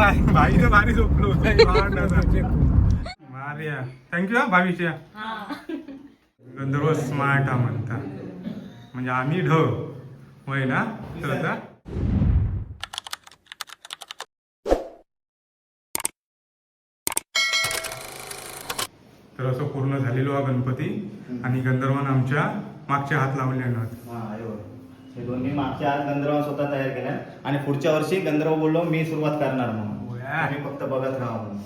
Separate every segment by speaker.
Speaker 1: भाई तर भारी झोपलो मारिया थँक्यू हा भावीच्या गंधर्व स्मार्ट हा म्हणता म्हणजे आम्ही ढ होय ना तर तर असं पूर्ण झालेलो हा गणपती आणि गंधर्वान आमच्या मागच्या हात लावले
Speaker 2: हे दोन्ही मागच्या हात गंधर्व स्वतः तयार केल्या आणि पुढच्या वर्षी गंधर्व बोललो मी सुरुवात करणार म्हणून आम्ही फक्त बघत राहा म्हणून.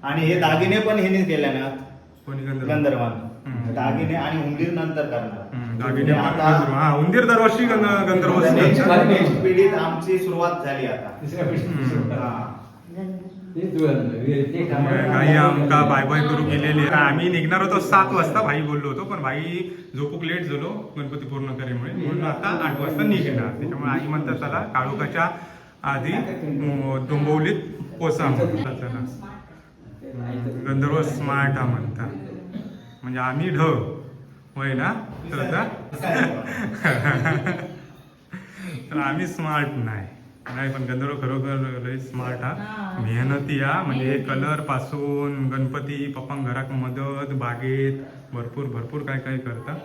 Speaker 2: आणि हे दागिने पण हिने केल्या ना
Speaker 1: कोणी
Speaker 2: गंधर्वान दागिने आणि उंदीर नंतर करणार
Speaker 1: दागिने हा उंदीर दरवर्षी गंधर्व
Speaker 2: नेक्स्ट पिढीत आमची सुरुवात झाली आता.
Speaker 1: काही आमका बाय बाय करू गेलेली आम्ही निघणार होतो 7 वाजता भाई बोललो होतो पण भाई झोपूक लेट झालो गणपती पूर्ण करेमुळे म्हणून आता 8 वाजता निघणार त्याच्यामुळे आई म्हणतात चला काळोखाच्या आधी डोंबिवलीत पोचा चला गंधर्व स्मार्ट हा म्हणता म्हणजे आम्ही ढ होय ना तर आम्ही स्मार्ट नाही पण गंधर्व खरोखर लय स्मार्ट हा मेहनती हा म्हणजे कलर पासून गणपती पप्पा घरात मदत बागेत भरपूर काय काय करतात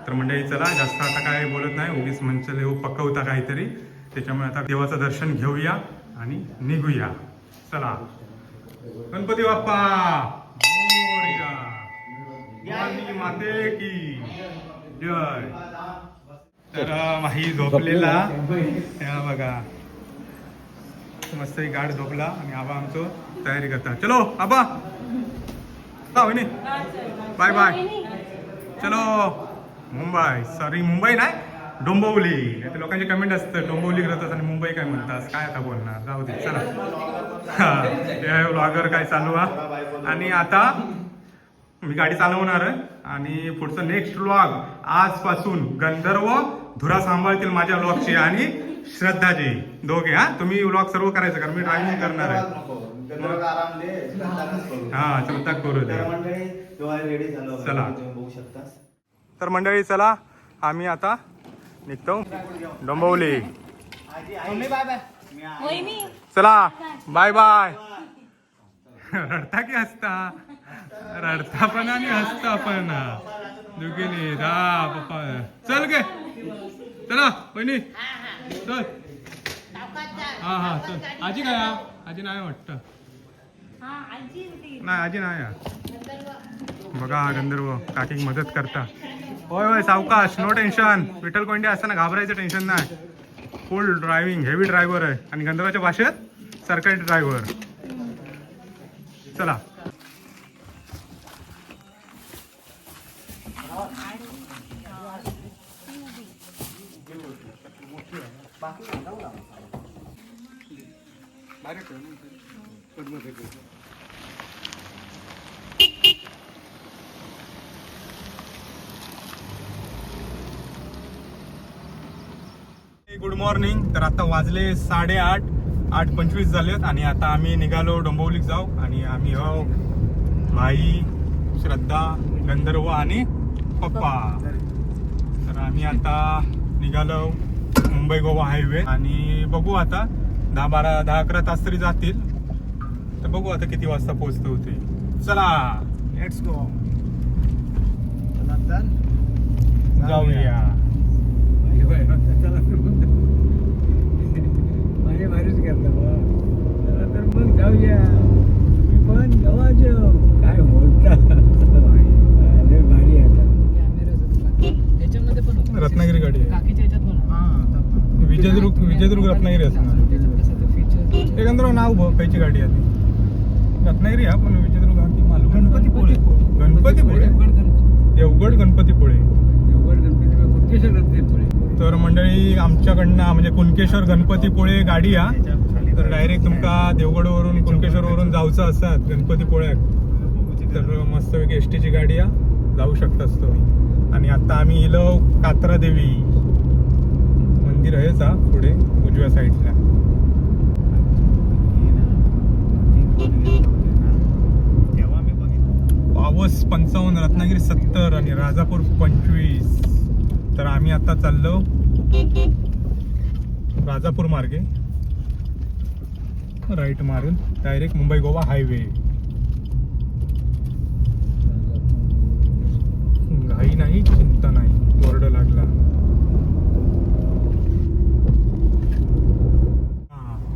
Speaker 1: तर म्हणजे चला जास्त आता काय बोलत नाही उगीच म्हणचल पकवता काहीतरी त्याच्यामुळे आता देवाचं दर्शन घेऊया आणि निघूया चला गणपती बाप्पा मोरया वाणी माते की जय तर माही झोपलेला त्या बघा मस्त एक गाड झोपला आणि आबा आमचं तयारी करता चलो आबा होईने बाय बाय चलो मुंबई नाही डोंबिवली आता लोकांचे कमेंट असतं डोंबिवली करतात आणि मुंबई काय म्हणतात काय आता बोलणार जाऊ दे चला हा व्लॉगर काय चालू हा आणि आता मी गाडी चालवणार आहे आणि पुढचं नेक्स्ट व्लॉग आजपासून गंधर्व धुरा सांभाळतील माझ्या व्लॉगची आणि श्रद्धाजी दोघे हा तुम्ही व्लॉग सर्व करायचं कारण मी ड्रायव्हिंग करणार आहे हा श्रद्धा करू दे चला तर मंडळी चला आम्ही आता निघतो डोंबिवली चला बाय बाय रडता की हसता रडता पण आणि हसता पण दुखीने पप्पा चल गे चला बहिणी चल हा चल आजी काय आजी नाही वाटत नाही आजी नाही बघा हा गंधर्व काकी मदत करता होय सावकाश नो टेन्शन विठ्ठल कोंडे असताना घाबरायचं टेन्शन नाही फुल ड्रायव्हिंग हेवी ड्रायव्हर आहे आणि गंधर्वाच्या भाषेत सरकारी ड्रायव्हर चला गुड मॉर्निंग तर आता वाजले 8:30 8:25 झालेत आणि आता आम्ही निघालो डोंबिवलीत जाऊ आणि आम्ही भाई श्रद्धा गंधर्व आणि पप्पा तर आम्ही आता निघालो मुंबई गोवा हायवे आणि बघू आता 10-11 तास तरी जातील तर बघू आता किती वाजता पोहोचतो होते चला लेट्स गो जाऊया
Speaker 3: भारीच करता चला तर मग जाऊया तुम्ही पण जाऊ काय बोलता भारी आता
Speaker 1: रत्नागिरी गाडी आहे विजयदुर्ग रत्नागिरी असणार एकंदर नाव खायची गाडी आहे ती रत्नागिरी हा पण विजयदुर्ग ती मालूम गणपतीपुळे देवगड गणपतीपुळे तर मंडळी आमच्याकडनं म्हणजे कुणकेश्वर गणपतीपुळे गाडी हा तर डायरेक्ट तुमका देवगडवरून कुणकेश्वरवरून जाऊचं असतात गणपतीपुळ्यात तर मस्तपैकी एसटीची गाडी हा जाऊ शकतास तुम्ही आणि आता आम्ही इलो कात्रा देवी मंदिर आहेच हा पुढे उजव्या साईडला पावस 55 रत्नागिरी 70 आणि राजापूर 25 तर आम्ही आता चाललो राजापूर मार्गे राईट मारून डायरेक्ट मुंबई गोवा हायवे. घाई नाही, चिंता नाही, बोर्ड लागला.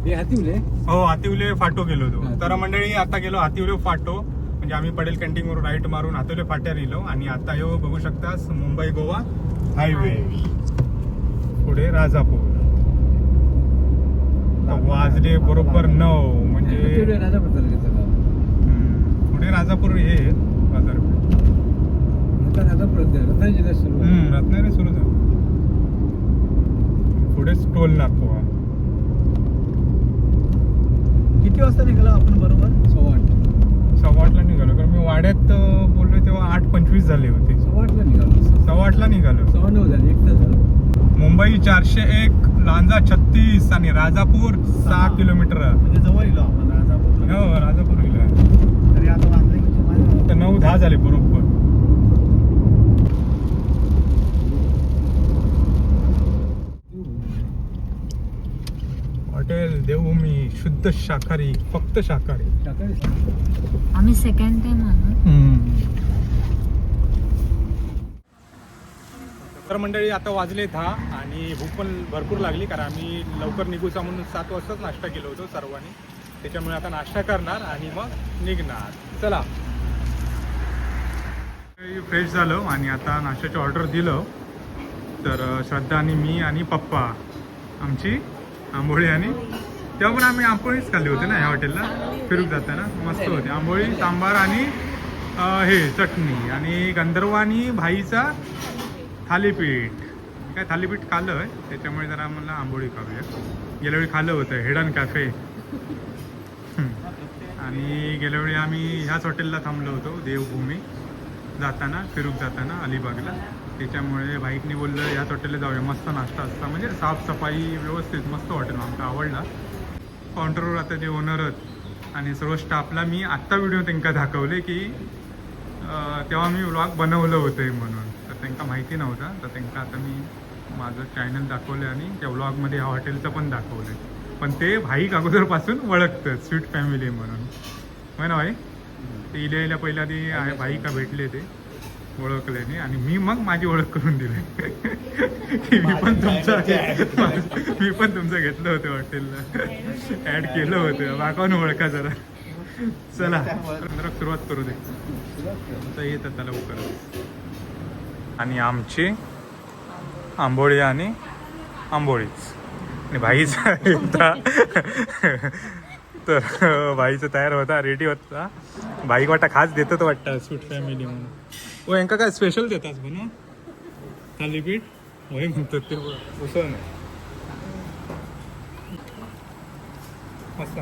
Speaker 3: हे हातीवले
Speaker 1: हो, हातिवले फाटो गेलो होतो. तर मंडळी आता गेलो हातिवले फाटो, म्हणजे आम्ही पडेल कॅन्टीन वरून राईट मारून हातिवले फाट्यावर गेलो आणि आता येऊ बघू शकता मुंबई गोवा हायवे. पुढे राजापूर. वाजले बरोबर 9 म्हणजे
Speaker 3: राजापूर घेतला.
Speaker 1: पुढे राजापूर हे बाजारपेठ.
Speaker 3: राजापूर रत्नागिरी सुरू.
Speaker 1: रत्नागिरी सुरू झालं. पुढे टोल नाका.
Speaker 2: किती वाजता निघालो आपण बरोबर?
Speaker 1: 8:15 निघालो, कारण मी वाड्यात बोललोय तेव्हा 8:25 झाले होते.
Speaker 3: 8:15 निघालो.
Speaker 1: 8:15 निघालो.
Speaker 3: 9:15 झाले, 1 तास झालं.
Speaker 1: मुंबई 401, लांजा 36 आणि राजापूर 6 किलोमीटर.
Speaker 2: म्हणजे जवळ गेलो आपण राजापूर.
Speaker 1: हो, राजापूर गेलो.
Speaker 2: तरी आता वाजले किती माझ्या?
Speaker 1: तर 9:10 झाले बरोबर. हॉटेल देवभूमी, शुद्ध शाकाहारी, फक्त शाकाहारी.
Speaker 4: आम्ही सेकंड टाइम आलो.
Speaker 1: तर मंडळी आता वाजले 10 आणि भूक पण भरपूर लागली, कारण आम्ही लवकर निघूचा म्हणून 7 वाजताच नाश्ता केलो होतो सर्वांनी. त्याच्यामुळे आता नाश्ता करणार आणि मग निघणार. चला, फ्रेश झालो आणि आता नाश्त्याची ऑर्डर दिलं. तर श्रद्धा आणि मी आणि पप्पा आमची आंबोळी, आणि तेव्हा पण आम्ही आंबोळीच खाल्ली होती ना ह्या हॉटेलला फिरून जाताना. मस्त होती आंबोळी, सांबार आणि हे चटणी, आणि गंधर्व आणि भाईचा थालीपीठ. काय थालीपीठ खाल्लं आहे, त्याच्यामुळे जरा मला आंबोळी खाऊया. गेल्या वेळी खाल्लं होतं हेडन कॅफे. आणि गेल्या वेळी आम्ही ह्याच हॉटेलला थांबलो होतो देवभूमी जाताना, फिरूक जाताना अलिबागला. त्याच्यामुळे बाईकने बोललं ह्याच हॉटेलला जाऊया, मस्त नाश्ता असता, म्हणजे साफसफाई व्यवस्थित, मस्त हॉटेल आमचा आवडला. काउंटरवर आता जे ओनर आहेत आणि सर्व स्टाफला मी आत्ता व्हिडिओ त्यांना दाखवले की तेव्हा मी व्लॉग बनवलं होतं म्हणून. तर त्यांना माहिती नव्हतं, तर त्यांना आता मी माझं चॅनल दाखवलं आणि त्या व्लॉगमध्ये ह्या हॉटेलचं पण दाखवलं. पण ते भाईक अगोदरपासून ओळखतं, स्वीट फॅमिली म्हणून. होय ना भाई? ते इल्या पहिल्या ती आहे भाईका भेटले, ते ओळखल्याने, आणि मी मग माझी ओळख करून दिली की मी पण तुमचं घेतलं होतं हॉटेलला, ॲड केलं होतं, वाकावून ओळखा जरा. चला सुरुवात करू दे. आता येतात त्याला लवकर. आणि आमची आंबोळी आणि आंबोळीच, आणि भाईचा होता. तर भाईचं तयार होता, रेडी होता. भाई वाटा खास देतात वाटतं स्वीट फॅमिली म्हणून. हो, यांका काय स्पेशल देतात म्हणून थालीपीठ होय म्हणतात ते. उसळ नाही मस्त.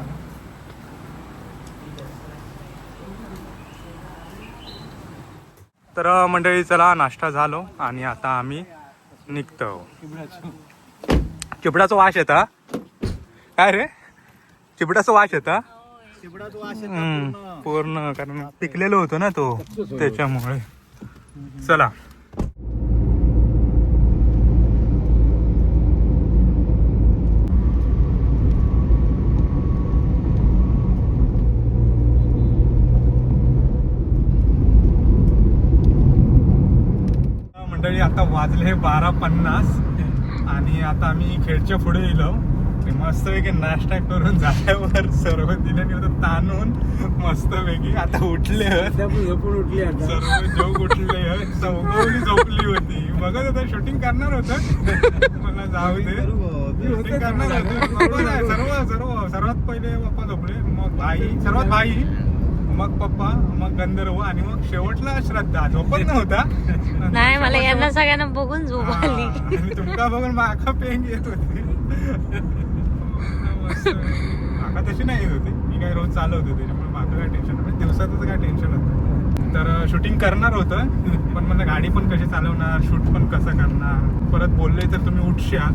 Speaker 1: तर मंडळी चला, नाश्ता झालो आणि आता आम्ही निघतो. चिबडाचा वास येता काय रे? चिबडाचा वास येता पूर्ण, कारण पिकलेलं होतं ना तो, त्याच्यामुळे. चला, मंडळी आता वाजले 12:50 आणि आता आम्ही खेडच्या पुढे गेलो. मस्तपैकी नाश्ता करून झाल्यावर सर्व दिल्याने होतं ताणून मस्तपैकी. आता उठले
Speaker 3: उठली आता
Speaker 1: सर्व जोग उठले, चौगवली झोपली होती. बघत होता शूटिंग करणार होतं, मला जाऊ दे शूटिंग करणार होतं. सर्वात पहिले पप्पा झोपले, मग भाई, सर्वात भाई, मग पप्पा, मग गंधर्व आणि मग शेवटला श्रद्धा. झोपत नव्हता
Speaker 4: नाही, मला यांना सगळ्यांना बघून झोप आली.
Speaker 1: आणि तुमका बघून माका पेंग येत होती. माका तशी नाही येत होती, मी काय रोज चालवतो, त्याच्यामुळे माका काय टेन्शन नाही, दिवसातच काय टेन्शन होतं. तर शूटिंग करणार होतं, पण मला गाडी पण कशी चालवणार, शूट पण कसं करणार. परत बोलले तर तुम्ही उठशा,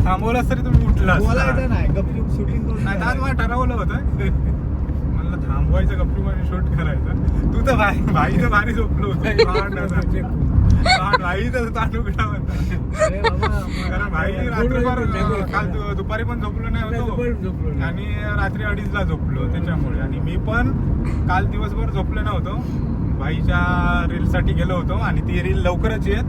Speaker 1: थांबवलास तरी तुम्ही उठला
Speaker 2: शूटिंग
Speaker 1: नाही. आज मला ठरवलं होतं मला थांबवायचं, गप्पी मध्ये शूट करायचं. तू तर भाई तर भारी झोपलो होतो. भाईचं तांदूळ म्हणतात.
Speaker 3: अरे बाबा,
Speaker 1: कारण भाई रात्रभर काल दुपारी पण झोपलो नाही होतो आणि रात्री 2:30ला झोपलो त्याच्यामुळे. आणि मी पण काल दिवसभर झोपलो नव्हतो, भाईच्या रीलसाठी गेलो होतो आणि ती रील लवकरच येत.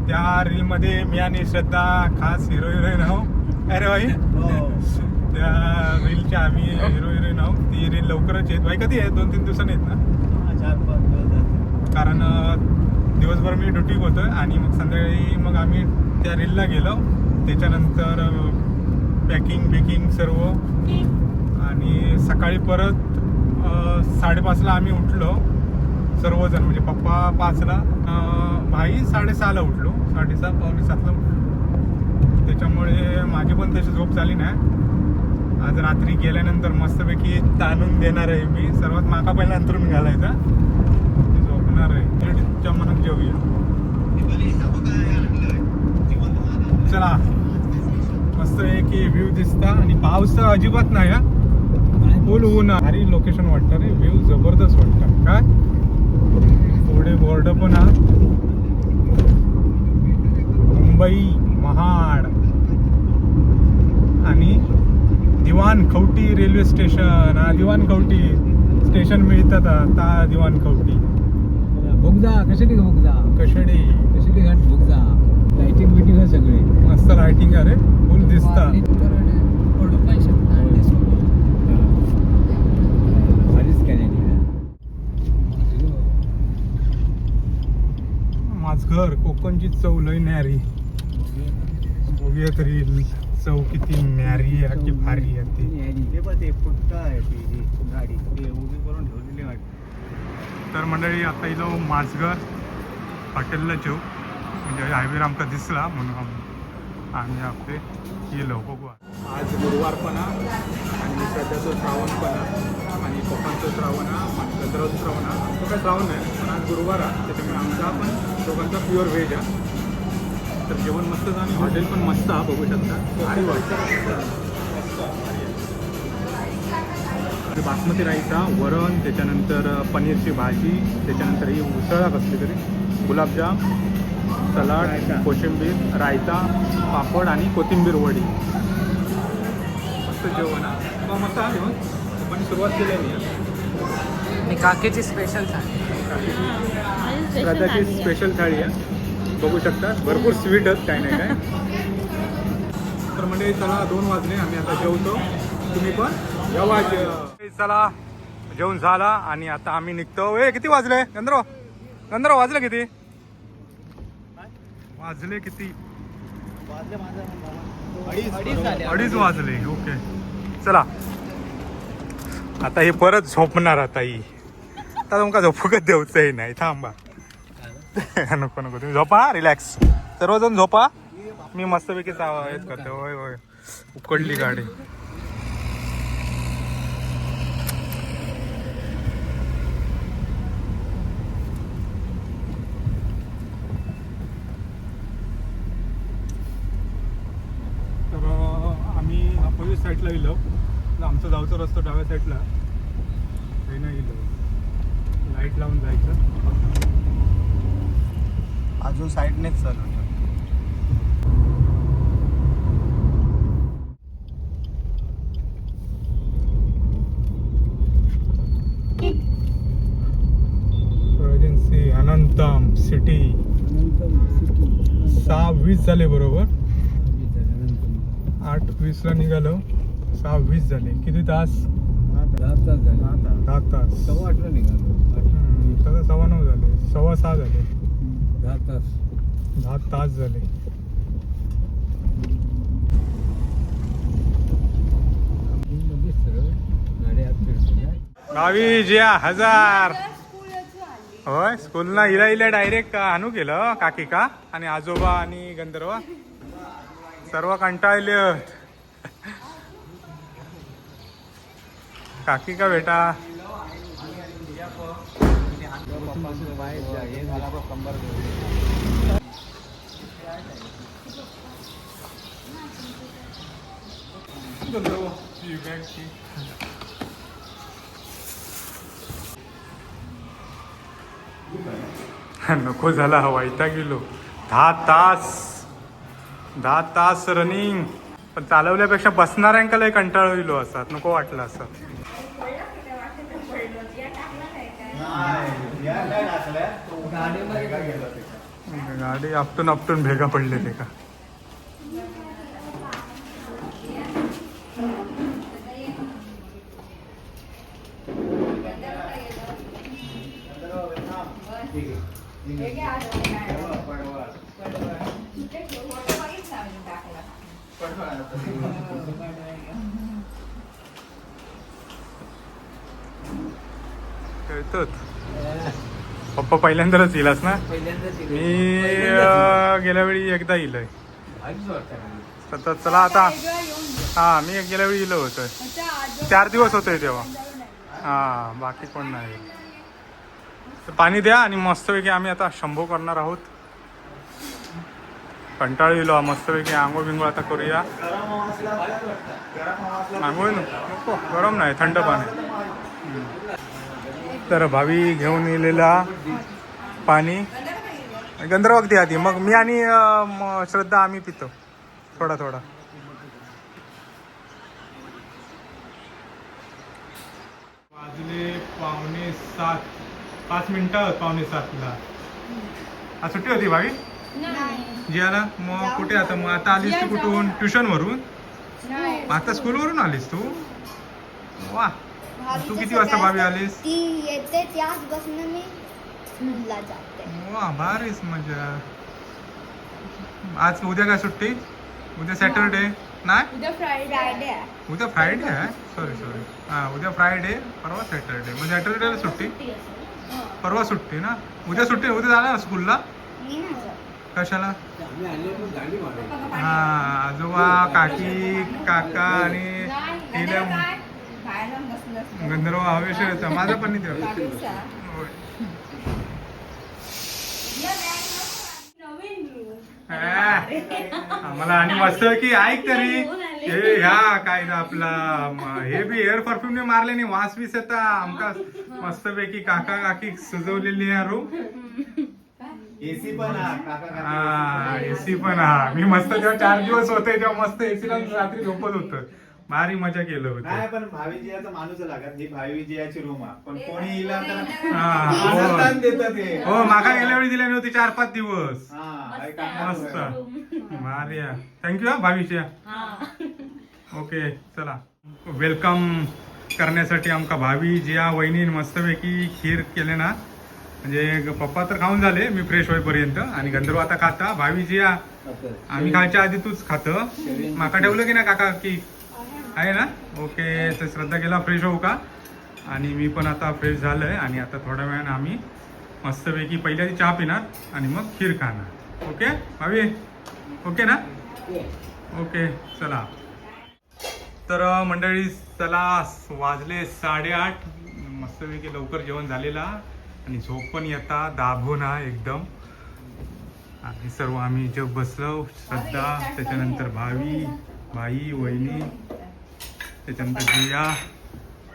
Speaker 1: त्या रीलमध्ये मी आणि श्रद्धा खास हिरो हिरोईन आहोत. अरे भाई त्या रीलच्या आम्ही हिरो हिरोईन आहोत. ती रील लवकरच येत. भाई कधी आहे? 2-3 दिवसांनी येत ना?
Speaker 2: 4-5 दिवस.
Speaker 1: कारण दिवसभर मी ड्युटीक होतो आणि मग संध्याकाळी मग आम्ही त्या रीलला गेलो. त्याच्यानंतर पॅकिंग बेकिंग सर्व आणि सकाळी परत 5:30ला आम्ही उठलो सर्वजण. म्हणजे पप्पा 5ला, भाई 6:30ला उठलो, 6:30 पावणे 7ला उठलो. त्याच्यामुळे माझी पण तशी झोप झाली नाही. आज रात्री गेल्यानंतर मस्तपैकी ताणून देणार आहे मी. सर्वात माका पहिला अंतरून घालायचा, झोपणार आहे. च्या मनात जेवूया. चला, मस्त की व्ह्यू दिसता आणि पाऊस अजिबात नाही हा. फुल ऊन. भारी लोकेशन वाटतं रे, व्ह्यू जबरदस्त वाटतं. काय पुढे बोर्ड पण हा, मुंबई महाड आणि दिवाण खवटी रेल्वे स्टेशन. हा दिवाण खवटी स्टेशन मिळतात आता. दिवाण खवटी
Speaker 3: बोगदा कशासाठी बोगदा
Speaker 1: कशडी
Speaker 3: कशासाठी घाट बोगदा. लाइटिंग बिटिंग आहे सगळे.
Speaker 1: मस्त लाइटिंग आहे रे, फुल दिसता.
Speaker 3: भारीच कॅनेडियन.
Speaker 1: माझघर कोकणची चव लय न्यारी. बघूया तरी चव किती न्यारी आहे की भारी आहे ती.
Speaker 2: ते पण ते फुटका आहे ती गाडी ती उभी करून ठेवलेली वाटते.
Speaker 1: तर मंडळी आता इलो माझघर हॉटेलला जेऊ. म्हणजे हायवे आमका दिसला म्हणून आम्ही आपले गेलो. बघू आज गुरुवार पण आणि सध्याचं श्रावण पण आणि पप्पांचं श्रावण आणि गंधर्वाचं श्रावण. आमचं काय श्रावण आहे पण आज गुरुवार आहे, त्याच्यामुळे आमचा पण दोघांचा प्युअर व्हेज आहे. तर जेवण मस्त आणि हॉटेल पण मस्त आहे, बघू शकता. भारी वाटतं. बासमती राईसचा वरण, त्याच्यानंतर पनीरची भाजी, त्याच्यानंतर ही उसळ कसली तरी, गुलाबजाम, सलाड, कोशिंबीर, रायता, पापड आणि कोथिंबीर वडी. मस्त जेवण आहे. मस्त आहे जेवण. पण सुरुवात केली आहे
Speaker 3: काकीची स्पेशल थाळी.
Speaker 1: श्रद्धाची स्पेशल थाळी आहे, बघू शकता. भरपूर स्वीट आहेत, काय नाही काय. तर म्हणजे चला 2 वाजले, आम्ही आता जेवतो. तुम्ही पण जेवा. चला जेवण झाला आणि आता आम्ही निघतो. किती वाजले गंधर्व वाजले किती? वाजले किती? 2:30 वाजले. ओके चला, आता ही परत झोपणार. आता ही आता तुमका झोपूकच देऊचंही नाही. थांबा नको तुम्ही झोपा, रिलॅक्स सर्वजण झोपा. मी मस्तपैकी हेच करते. होय होय, उकडली गाडी. तर आम्ही अपोजिट साईडला गेलो. आमचं जाऊचं रस्ता डाव्या साईडला नाही गेलो. लाईट लावून जायचं.
Speaker 2: अजून साईडनेच चालू.
Speaker 1: Agency अनंतम city. 6:20 झाले बरोबर. 8:20ला निघालो, 6:20 झाले. किती तास? 10 तास.
Speaker 3: 8:15 निघालो.
Speaker 1: 9:15 झाले, 6:15 झाले.
Speaker 3: 10
Speaker 1: तास झाले. गावी ज्या 1000. होय, स्कूलला इला डायरेक्ट आणू केलं काकी का आणि आजोबा आणि गंधर्व सर्व कंटाळले. काकी का बेटा? नको झाला वैताग गेलो. 10 तास रनिंग, पण चालवल्यापेक्षा बसणाऱ्यांका लय कंटाळो येलो असतात, नको वाटलं असं. गाडी आपटून भेगा पडले ते का. खेळतोच पप्पा पहिल्यांदाच येईलास ना. मी गेल्या वेळी एकदा येईल चला आता. हा मी गेल्या वेळी येलो होतं, 4 दिवस होते तेव्हा. हा बाकी कोण नाही. तर पाणी द्या आणि मस्तपैकी आम्ही आता शंभू करणार आहोत. कंटाळ येलो मस्तपैकी. आंघोळ बिंघोळ आता करूया. आंघोळ नको, गरम नाही, थंड पाणी. तर भावी घेऊन येलेला पाणी गंधर्व अगदी आधी, मग मी आणि श्रद्धा आम्ही पितो थोडा थोडा. वाजले 6:45, 5 मिनिटं 6:45ला. आज सुट्टी होती भावी जियाला. मग कुठे आता, मग आता आलीस तू कुठून? ट्युशन वरून? आता स्कूल वरून आलीस तू? वा. तू किती वाजता भावी आलीस?
Speaker 5: ती येते त्याच बसने मी स्कूलला जाते.
Speaker 1: वा भारीच मजा. आज उद्या काय सुट्टी? उद्या सॅटरडे नाही?
Speaker 5: उद्या फ्रायडे आहे.
Speaker 1: उद्या फ्रायडे आहे. सॉरी हां उद्या फ्रायडे, परवा सॅटरडे. मग सॅटरडेला सुट्टी, परवा सुट्टी ना. उद्या सुट्टी. उद्या जाणार ना स्कूलला?
Speaker 5: मी नाही जात.
Speaker 1: कशाला? हा आजोबा काकी काका आणि गंधर्व हवेशीर येतं. माझा पण नाही तेव्हा. मला आणि मस्त की ऐक तरी हे ह्या काय आपला हे बी एअर परफ्यूम ने मारले नाही, वास बीस येता आमका मस्त पैकी. काका काकी सजवलेली आहे रूम.
Speaker 2: एसी पण
Speaker 1: एसी पण हा. मी मस्त जेव्हा 4 दिवस होते तेव्हा मस्त एसी लावून रात्री झोपत होतं. भारी मजा केलं होतं.
Speaker 2: नाही पण भावीजीयाचा माणूस लागत. ही भावीजीयाची रूम आहे, पण कोणी येईल तर
Speaker 1: हा,
Speaker 2: देतात ते.
Speaker 1: हो मागा गेल्या वेळी दिल्या नव्हती 4-5 दिवस.
Speaker 2: मस्त.
Speaker 1: भारी. थँक्यू हा भावीच्या. ओके चला. वेलकम करण्यासाठी आमका भावी जिया वहिनीन मस्तपैकी खीर केले ना. म्हणजे पप्पा तर खाऊन झाले, मी फ्रेश होईपर्यंत. आणि गंधर्व आता खाता. भावी जिया आम्ही खायच्या आधी तूच खातं. माका ठेवलं की ना काका की आहे ना. ओके. तर श्रद्धा गेला फ्रेश होऊ का, आणि मी पण आता फ्रेश झालोय. आणि आता थोड्या वेळाने आम्ही मस्तपैकी पहिल्या आधी चहा पिणार आणि मग खीर खाणार. ओके भावी? ओके ना. ओके चला. तर मंडळी चला, वाजले 8:30. मस्तपैकी लवकर जेवण झालेला आणि झोप पण येता दाबून एकदम. आणि सर्व आम्ही जे बसलो, श्रद्धा, त्याच्यानंतर भावी, भाई, वहिनी, त्याच्यानंतर जिया,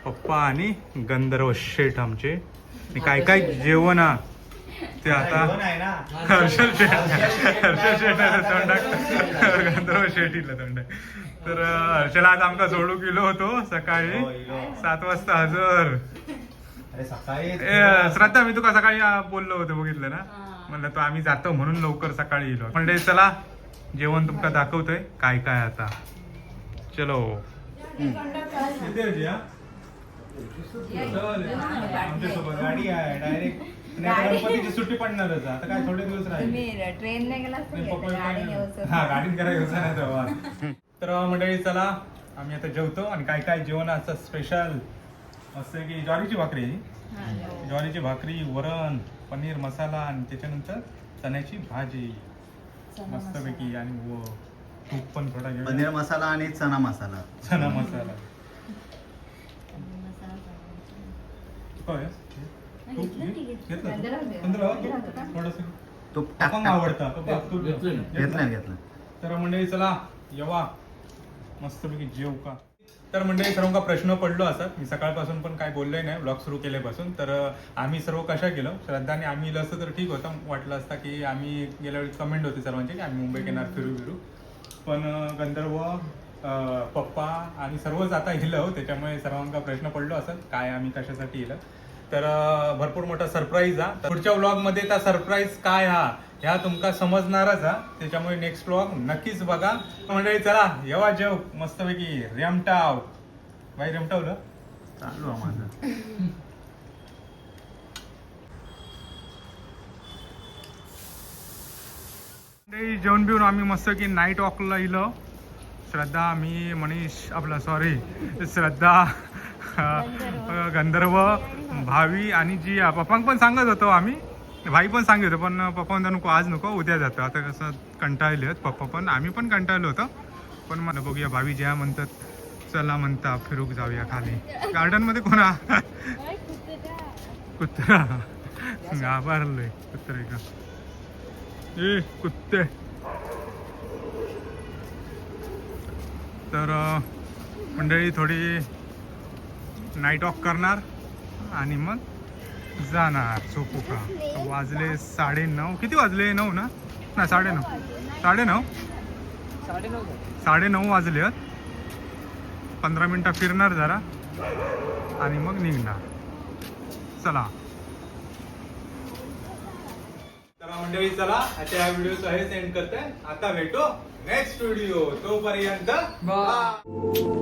Speaker 1: पप्पा आणि गंधर्व शेठ आमचे. आणि काय काय जेवण ते आता हर्षल शेठ तोंडाक गंधर्व शेठीला तोंडाक. तर हर्षला आज आमका जोडू गेलो होतो सकाळी 7 वाजता हजर. श्रद्धा मी तुका सकाळी बोललो होतो, बघितलं ना. म्हणलं तो आम्ही जातो म्हणून लवकर सकाळी येलो. म्हणजे चला जेवण तुमका दाखवतोय काय काय आता. चलो. आमच्यासोबत गाडी आहे डायरेक्ट. गणपतीची सुट्टी पडणारच आता. काय थोडे दिवस राहिले.
Speaker 5: ट्रेनने गेला
Speaker 1: हा गाडीत करायचं नाही तेव्हा. तर मंडळी चला आम्ही आता जेवतो. आणि काय काय जेवण असं स्पेशल मस्त की ज्वारीची भाकरी, ज्वारीची भाकरी, वरण, पनीर मसाला आणि त्याच्यानंतर चण्याची भाजी मस्तपैकी. आणि तूप पण थोडा घेऊन.
Speaker 2: पनीर मसाला आणि चना मसाला.
Speaker 1: चना मसाला. काय तूप घेतलं थोडंसं.
Speaker 2: तूप
Speaker 1: आपण आवडतं
Speaker 2: घेतलं.
Speaker 1: तर मंडळी चला येवा मस्तपैकी जेव का. तर म्हणजे सर्वांका प्रश्न पडलो असत, मी सकाळपासून पण काय बोललोय नाही ब्लॉग सुरू केल्यापासून. तर आम्ही सर्व कशा गेलो, श्रद्धाने आम्ही इलं असतं तर ठीक होतं, वाटलं असतं की आम्ही गेल्या वेळी कमेंट होते सर्वांची की आम्ही मुंबई येणार फिरू. पण गंधर्व पप्पा आणि सर्वच आता इलं, त्याच्यामुळे सर्वांका प्रश्न पडलो असत काय आम्ही कशासाठी इलं. तर भरपूर मोठा सरप्राईज हा. तर पुढच्या व्लॉग मध्ये त्या सरप्राईज काय हा ह्या तुमका समजणारच हा, त्याच्यामुळे नेक्स्ट व्लॉग नक्कीच बघा. मंडळी चला येवा जेव मस्तपैकी रेमटाव. बाई रेमटावलं चालू आहे माझं. जेवण बिवून आम्ही मस्त की नाईट वॉकला इलो. श्रद्धा, मी, मनीष, आपला सॉरी श्रद्धा, गंधर्व, भावी आणि जी पप्पांक पण सांगत होतो आम्ही, भाई पण सांगत होतो पण पप्पा म्हणता नको आज नको उद्या जातो. आता कसं कंटाळले आहेत पप्पा पण, आम्ही पण कंटाळलो होतो. पण मला बघूया भावी ज्या म्हणतात चला म्हणता फिरूक जाऊया खाली गार्डनमध्ये. कोणा कुत्रा घाबरलोय कुत्रे का ए कुत्ते. तर मंडळी थोडी नाईट वॉक करणार आणि मग जाणार झोपू का. वाजले 9:30. किती वाजले? 9 ना? नाही 9:30 9:30 वाजले आहेत. 15 मिनटं फिरणार जरा आणि मग निघणार. चला मंडळी, चला आता या व्हिडिओचं हे सेंड करते. आता भेटू नेक्स्ट व्हिडिओ, तोपर्यंत बाय.